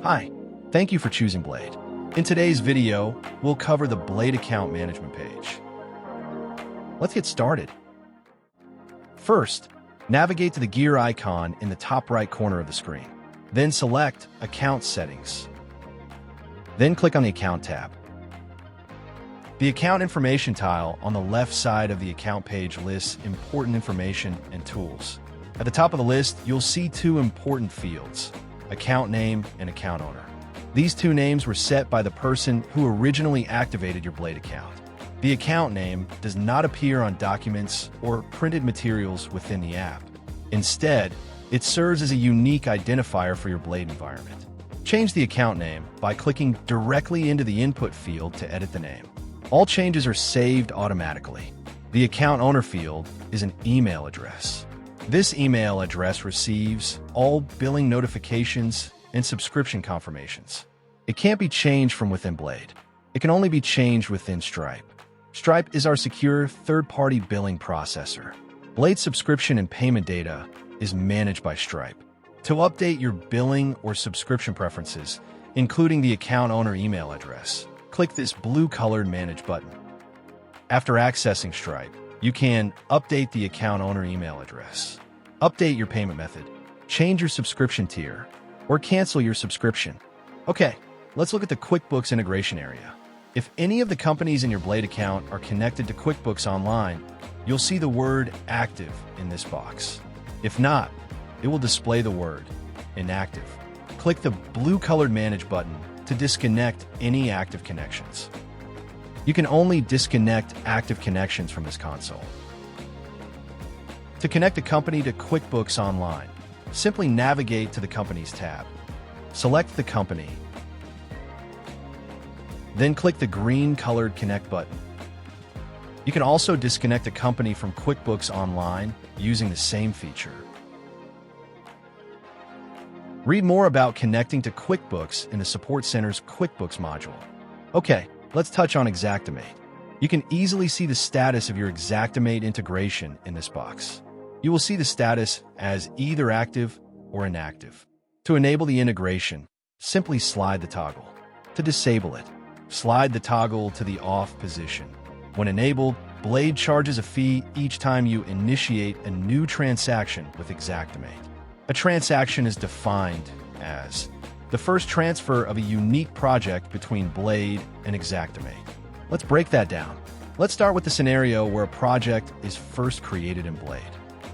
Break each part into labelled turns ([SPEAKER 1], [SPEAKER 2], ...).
[SPEAKER 1] Hi, thank you for choosing Blade. In today's video, we'll cover the Blade account management page. Let's get started. First, navigate to the gear icon in the top right corner of the screen. Then select Account Settings. Then click on the Account tab. The Account Information tile on the left side of the account page lists important information and tools. At the top of the list, you'll see two important fields: account name and account owner. These two names were set by the person who originally activated your Blade account. The account name does not appear on documents or printed materials within the app. Instead, it serves as a unique identifier for your Blade environment. Change the account name by clicking directly into the input field to edit the name. All changes are saved automatically. The account owner field is an email address. This email address receives all billing notifications and subscription confirmations. It can't be changed from within Blade. It can only be changed within Stripe. Stripe is our secure third-party billing processor. Blade subscription and payment data is managed by Stripe. To update your billing or subscription preferences, including the account owner email address, click this blue-colored Manage button. After accessing Stripe, you can update the account owner email address, update your payment method, change your subscription tier, or cancel your subscription. Okay, let's look at the QuickBooks integration area. If any of the companies in your Blade account are connected to QuickBooks Online, you'll see the word Active in this box. If not, it will display the word Inactive. Click the blue-colored Manage button to disconnect any active connections. You can only disconnect active connections from this console. To connect a company to QuickBooks Online, simply navigate to the Companies tab. Select the company. Then click the green-colored Connect button. You can also disconnect a company from QuickBooks Online using the same feature. Read more about connecting to QuickBooks in the Support Center's QuickBooks module. Okay, let's touch on Xactimate. You can easily see the status of your Xactimate integration in this box. You will see the status as either active or inactive. To enable the integration, simply slide the toggle. To disable it, slide the toggle to the off position. When enabled, Blade charges a fee each time you initiate a new transaction with Xactimate. A transaction is defined as the first transfer of a unique project between Blade and Xactimate. Let's break that down. Let's start with the scenario where a project is first created in Blade.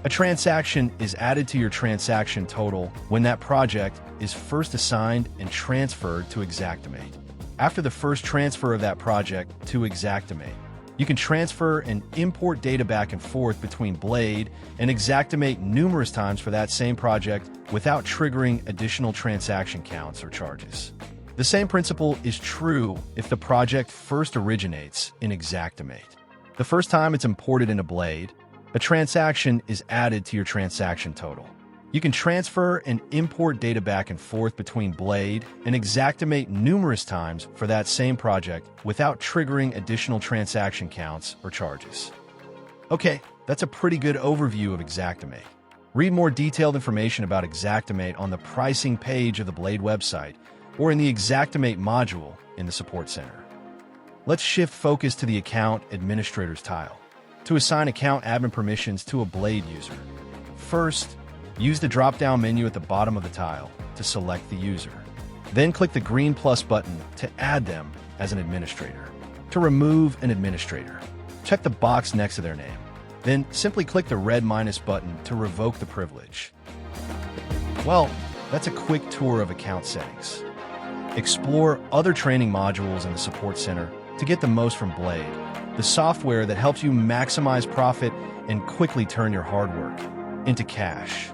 [SPEAKER 1] A transaction is added to your transaction total when that project is first assigned and transferred to Xactimate. After the first transfer of that project to Xactimate, you can transfer and import data back and forth between Blade and Xactimate numerous times for that same project without triggering additional transaction counts or charges. The same principle is true if the project first originates in Xactimate. The first time it's imported into Blade, a transaction is added to your transaction total. You can transfer and import data back and forth between Blade and Xactimate numerous times for that same project without triggering additional transaction counts or charges. Okay, that's a pretty good overview of Xactimate. Read more detailed information about Xactimate on the pricing page of the Blade website or in the Xactimate module in the Support Center. Let's shift focus to the Account Administrators tile to assign account admin permissions to a Blade user. First, use the drop-down menu at the bottom of the tile to select the user. Then click the green plus button to add them as an administrator. To remove an administrator, check the box next to their name. Then simply click the red minus button to revoke the privilege. Well, that's a quick tour of account settings. Explore other training modules in the Support Center to get the most from Blade, the software that helps you maximize profit and quickly turn your hard work into cash.